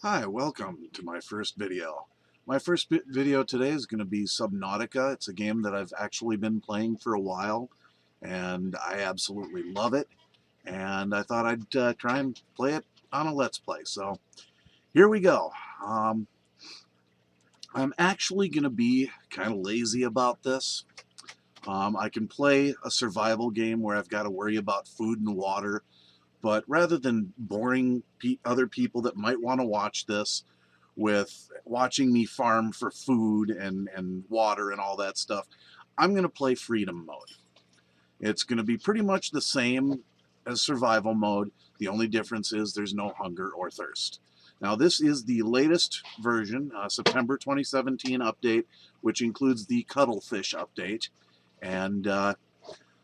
Hi, welcome to my first video. My first video today is going to be Subnautica. It's a game that I've actually been playing for a while, and I absolutely love it. And I thought I'd try and play it on a Let's Play. So here we go. Um, I'm actually going to be kind of lazy about this. I can play a survival game where I've got to worry about food and water, but rather than boring other people that might want to watch this with watching me farm for food and water and all that stuff, I'm going to play freedom mode. It's going to be pretty much the same as survival mode. The only difference is there's no hunger or thirst. Now, this is the latest version, September 2017 update, which includes the Cuttlefish update. And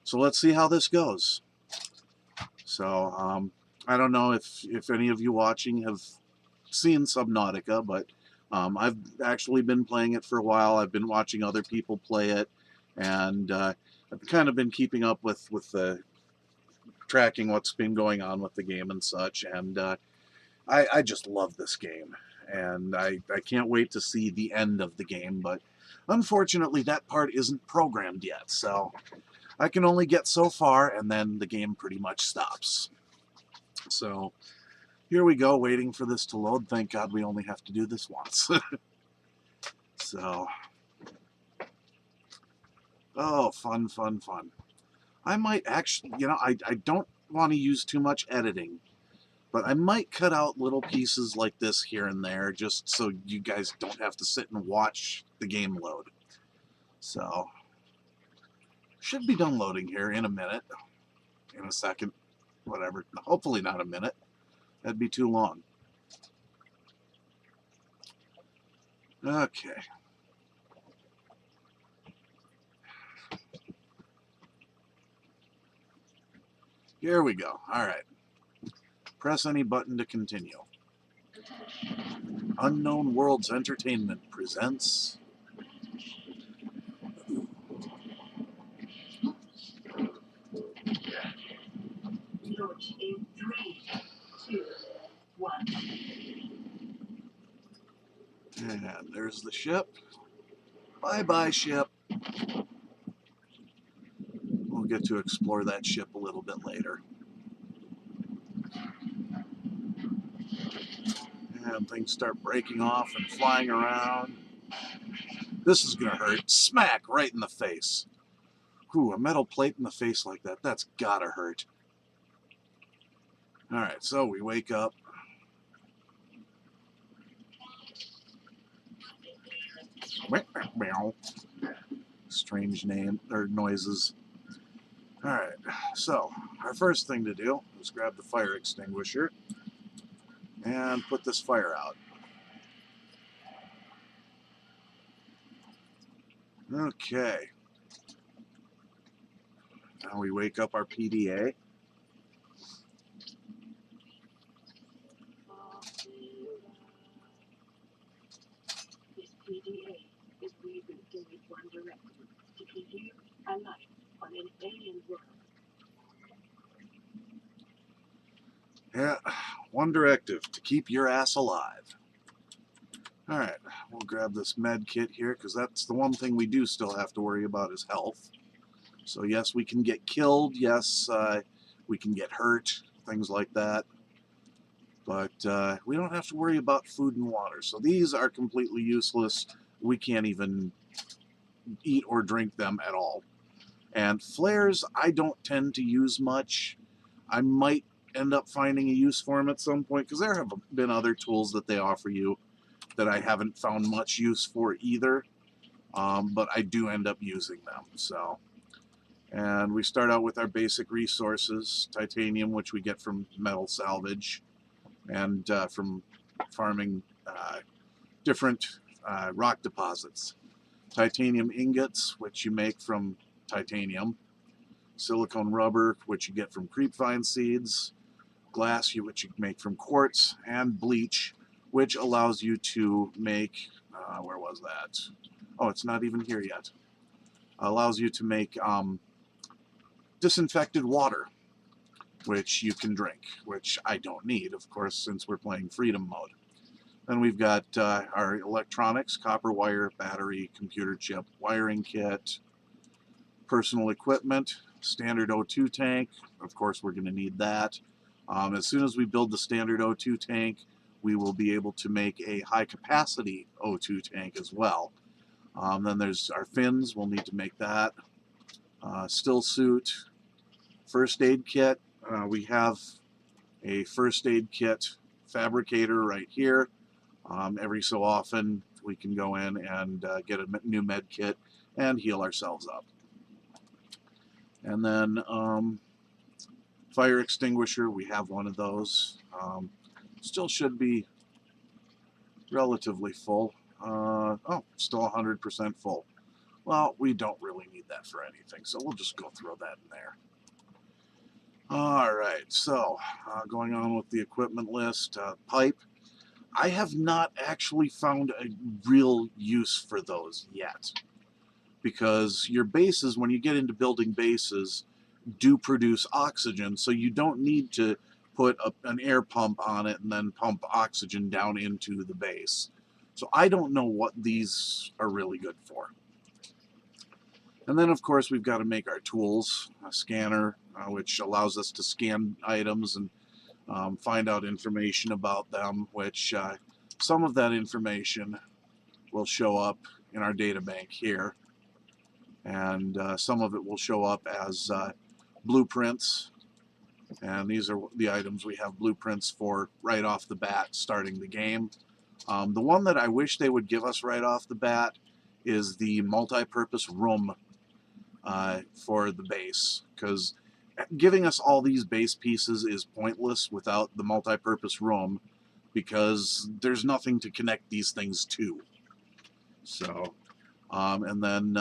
so let's see how this goes. So I don't know if any of you watching have seen Subnautica, but I've actually been playing it for a while. I've been watching other people play it, and I've kind of been keeping up with the tracking what's been going on with the game and such. And I just love this game, and I can't wait to see the end of the game. But unfortunately, that part isn't programmed yet, so I can only get so far, and then the game pretty much stops. So here we go, waiting for this to load. Thank God we only have to do this once. So, oh, fun, fun, fun. I might actually, I don't want to use too much editing, but I might cut out little pieces like this here and there just so you guys don't have to sit and watch the game load. So, should be done loading here in a minute, in a second, whatever. Hopefully not a minute. That'd be too long. Okay. Here we go. All right. Press any button to continue. Unknown Worlds Entertainment presents launch in 3, 2, 1. And there's the ship. Bye-bye, ship. We'll get to explore that ship a little bit later. And things start breaking off and flying around. This is going to hurt. Smack right in the face. Ooh, a metal plate in the face like that. That's gotta hurt. Alright, so we wake up. Strange name, or noises. Alright, so our first thing to do is grab the fire extinguisher and put this fire out. Okay. Now we wake up our PDA. This PDA is rebooting with one directive to keep you alive on an alien world. Yeah, one directive to keep your ass alive. Alright, we'll grab this med kit here, because that's the one thing we do still have to worry about is health. So yes, we can get killed, yes, we can get hurt, things like that. But we don't have to worry about food and water. So these are completely useless. We can't even eat or drink them at all. And flares, I don't tend to use much. I might end up finding a use for them at some point, because there have been other tools that they offer you that I haven't found much use for either, but I do end up using them. So, and we start out with our basic resources: titanium, which we get from metal salvage, and from farming different rock deposits. Titanium ingots, which you make from titanium. Silicone rubber, which you get from creepvine seeds. Glass, which you make from quartz. And bleach, which allows you to make, where was that? Oh, it's not even here yet. Allows you to make disinfected water, which you can drink, which I don't need, of course, since we're playing freedom mode. Then we've got our electronics, copper wire, battery, computer chip, wiring kit, personal equipment, standard O2 tank. Of course, we're going to need that. As soon as we build the standard O2 tank, we will be able to make a high-capacity O2 tank as well. Then there's our fins. We'll need to make that. Still suit, first aid kit. We have a first aid kit fabricator right here. Every so often, we can go in and get a new med kit and heal ourselves up. And then fire extinguisher, we have one of those. Still should be relatively full. Oh, still 100% full. Well, we don't really need that for anything, so we'll just go throw that in there. All right, so going on with the equipment list, pipe. I have not actually found a real use for those yet, because your bases, when you get into building bases, do produce oxygen, so you don't need to put an air pump on it and then pump oxygen down into the base. So I don't know what these are really good for. And then, of course, we've got to make our tools, a scanner, which allows us to scan items and find out information about them, which some of that information will show up in our data bank here. And some of it will show up as blueprints. And these are the items we have blueprints for right off the bat starting the game. The one that I wish they would give us right off the bat is the multi-purpose room for the base, because giving us all these base pieces is pointless without the multi-purpose room, because there's nothing to connect these things to. So, and then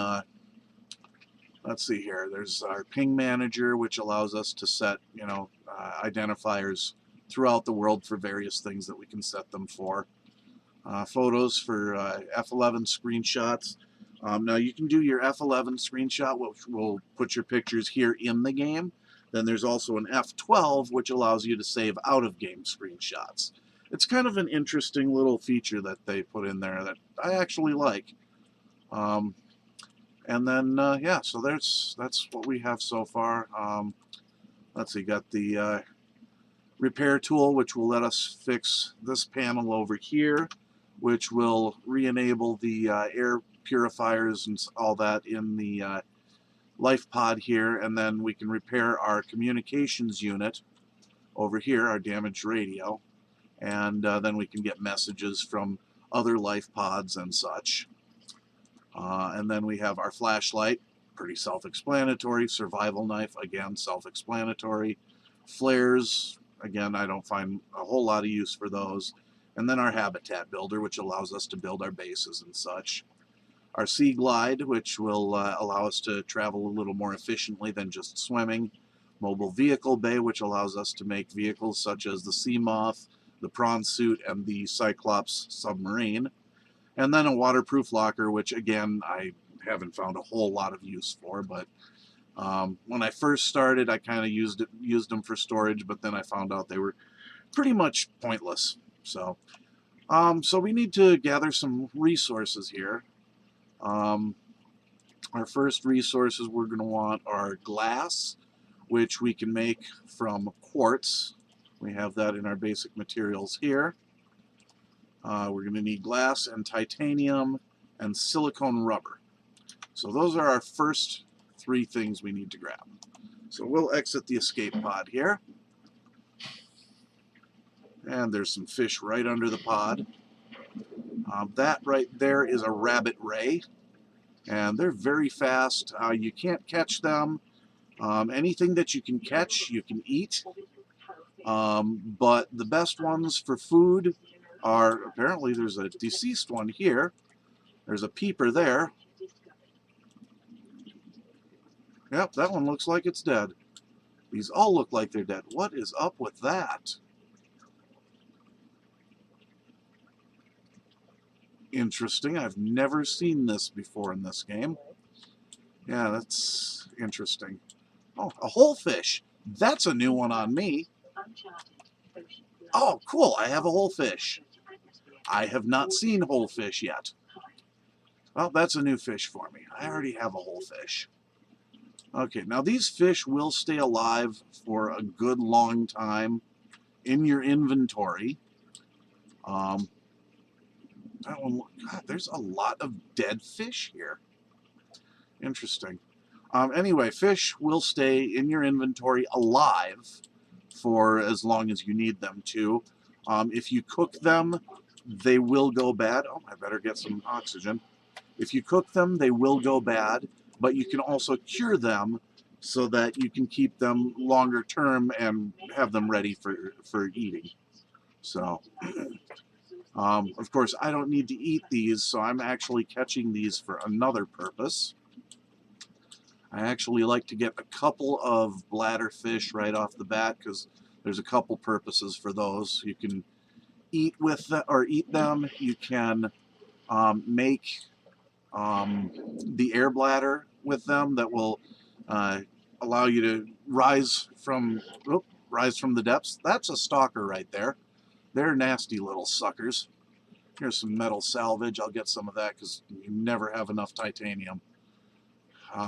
let's see here. There's our ping manager, which allows us to set, identifiers throughout the world for various things that we can set them for. Photos for F11 screenshots. Now you can do your F11 screenshot, which will put your pictures here in the game. Then there's also an F12, which allows you to save out-of-game screenshots. It's kind of an interesting little feature that they put in there that I actually like. And then, yeah, so that's what we have so far. Let's see, got the repair tool, which will let us fix this panel over here, which will re-enable the air purifiers and all that in the life pod here, and then we can repair our communications unit over here, our damaged radio, and then we can get messages from other life pods and such. And then we have our flashlight, pretty self-explanatory. Survival knife, again, self-explanatory. Flares, again, I don't find a whole lot of use for those. And then our habitat builder, which allows us to build our bases and such. Our sea glide, which will allow us to travel a little more efficiently than just swimming. Mobile vehicle bay, which allows us to make vehicles such as the sea moth, the prawn suit, and the Cyclops submarine. And then a waterproof locker, which again, I haven't found a whole lot of use for, but when I first started, I kind of used them for storage, but then I found out they were pretty much pointless. So we need to gather some resources here. Our first resources we're going to want are glass, which we can make from quartz. We have that in our basic materials here. We're going to need glass and titanium and silicone rubber. So those are our first three things we need to grab. So we'll exit the escape pod here. And there's some fish right under the pod. That right there is a rabbit ray. And they're very fast. You can't catch them. Anything that you can catch, you can eat. But the best ones for food are, apparently there's a deceased one here. There's a peeper there. Yep, that one looks like it's dead. These all look like they're dead. What is up with that? Interesting. I've never seen this before in this game. Yeah, that's interesting. Oh, a whole fish. That's a new one on me. Oh, cool. I have a whole fish. I have not seen whole fish yet. Well, that's a new fish for me. I already have a whole fish. Okay, now these fish will stay alive for a good long time in your inventory. That one, God, there's a lot of dead fish here. Interesting. Anyway, fish will stay in your inventory alive for as long as you need them to. If you cook them, they will go bad. Oh, I better get some oxygen. If you cook them, they will go bad, but you can also cure them so that you can keep them longer term and have them ready for eating. So, of course, I don't need to eat these, so I'm actually catching these for another purpose. I actually like to get a couple of bladder fish right off the bat because there's a couple purposes for those. You can eat with them, or eat them. You can make the air bladder with them that will allow you to rise from the depths. That's a stalker right there. They're nasty little suckers. Here's some metal salvage. I'll get some of that because you never have enough titanium.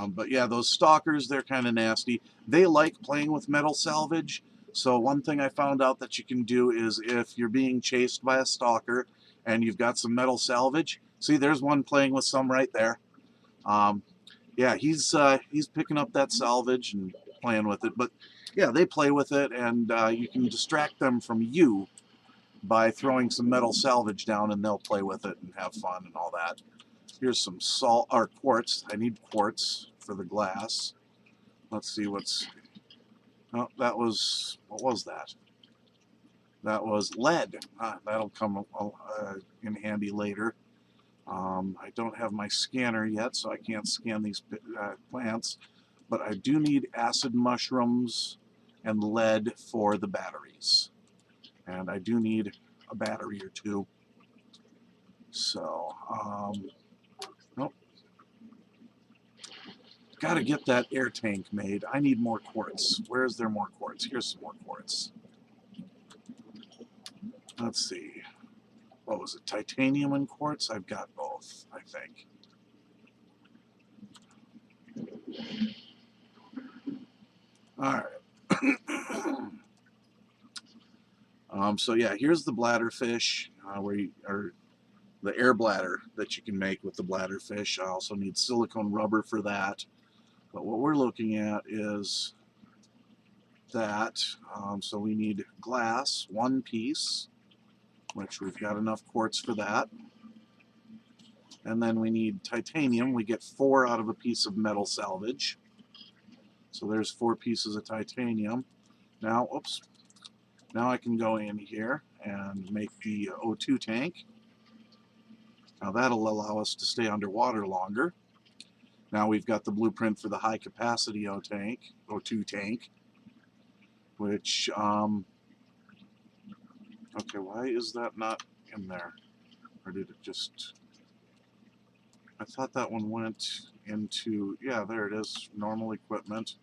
But yeah, those stalkers, they're kind of nasty. They like playing with metal salvage. So one thing I found out that you can do is if you're being chased by a stalker and you've got some metal salvage, see, there's one playing with some right there. Yeah, he's picking up that salvage and playing with it. But yeah, they play with it, and you can distract them from you by throwing some metal salvage down, and they'll play with it and have fun and all that. Here's some salt or quartz. I need quartz for the glass. Let's see what's. Oh, that was, what was that? That was lead. That'll come in handy later. I don't have my scanner yet, so I can't scan these plants. But I do need acid mushrooms and lead for the batteries. And I do need a battery or two. So, nope. Got to get that air tank made. I need more quartz. Where is there more quartz? Here's some more quartz. Let's see. What was it? Titanium and quartz? I've got both, I think. All right. So yeah, here's the bladder fish, or the air bladder that you can make with the bladder fish. I also need silicone rubber for that. But what we're looking at is that. So we need glass, 1 piece, which we've got enough quartz for that. And then we need titanium. We get 4 out of a piece of metal salvage. So there's 4 pieces of titanium. Now, oops. Now I can go in here and make the O2 tank. Now that'll allow us to stay underwater longer. Now we've got the blueprint for the high capacity O2 tank, which, okay, why is that not in there? Or did it just, I thought that one went into, yeah, there it is, normal equipment.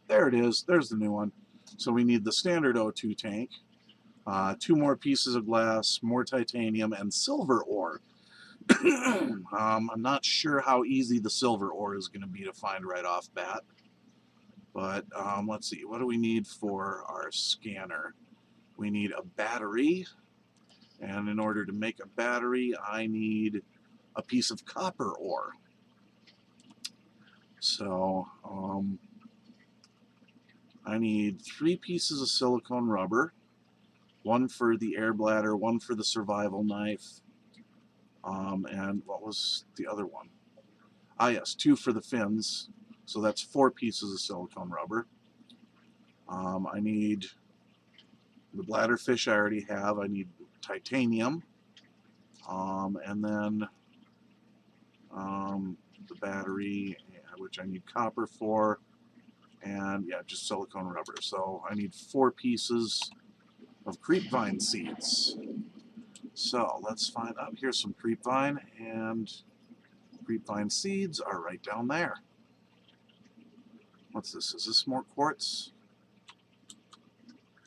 There it is, there's the new one. So we need the standard O2 tank, 2 more pieces of glass, more titanium, and silver ore. I'm not sure how easy the silver ore is going to be to find right off bat. But let's see, what do we need for our scanner? We need a battery. And in order to make a battery, I need a piece of copper ore. So I need 3 pieces of silicone rubber, 1 for the air bladder, 1 for the survival knife, and what was the other one? Ah, yes, 2 for the fins. So that's 4 pieces of silicone rubber. I need the bladder fish I already have. I need titanium, and then the battery, which I need copper for, and yeah, just silicone rubber. So I need 4 pieces of creepvine seeds. So let's find out. Here's some creepvine, and creepvine seeds are right down there. What's this? Is this more quartz?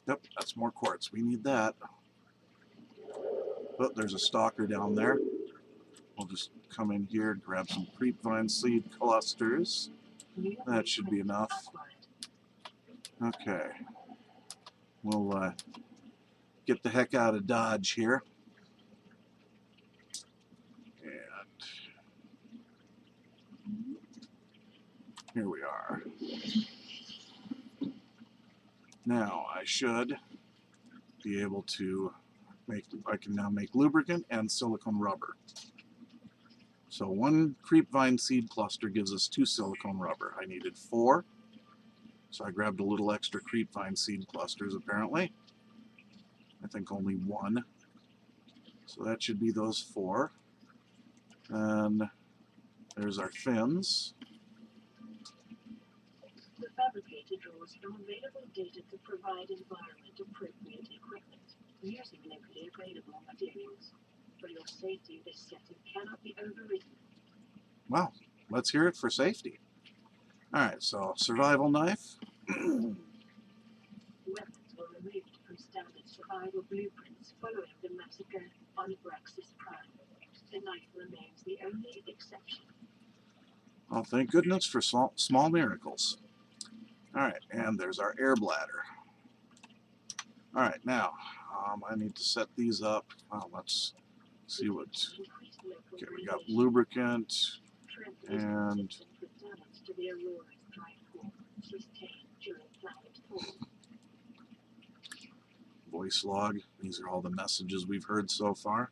Yep, that's more quartz. We need that. Oh, there's a stalker down there. We'll just come in here and grab some creepvine seed clusters. That should be enough. Okay. We'll get the heck out of Dodge here. And here we are. Now I should be able to I can now make lubricant and silicone rubber. So one creepvine seed cluster gives us 2 silicone rubber. I needed 4. So I grabbed a little extra creepvine seed clusters apparently. I think only 1. So that should be those 4. And there's our fins. The fabricator draws from available data to provide environment-appropriate equipment using locally available materials. For your safety, this setting cannot be overridden. Well, let's hear it for safety. Alright, so survival knife. Weapons were removed from standard survival blueprints following the massacre on Braxis Prime. The knife remains the only exception. Well, thank goodness for small miracles. Alright, and there's our air bladder. Alright, now, I need to set these up. Well, let's see what... Okay, we got lubricant, and... voice log. These are all the messages we've heard so far.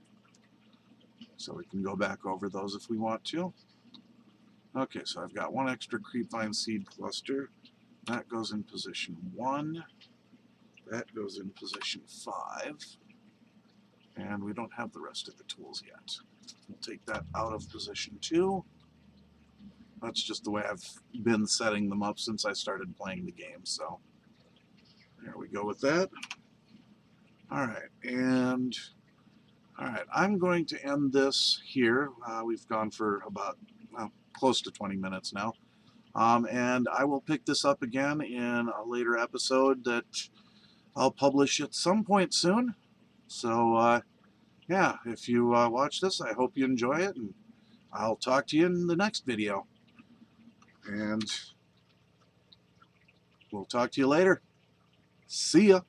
So we can go back over those if we want to. Okay, so I've got 1 extra creepvine seed cluster. That goes in position 1. That goes in position 5. And we don't have the rest of the tools yet. We'll take that out of position 2. That's just the way I've been setting them up since I started playing the game. So there we go with that. Alright, and alright, I'm going to end this here. We've gone for about close to 20 minutes now. And I will pick this up again in a later episode that I'll publish at some point soon. So, yeah, if you watch this, I hope you enjoy it, and I'll talk to you in the next video. And we'll talk to you later. See ya.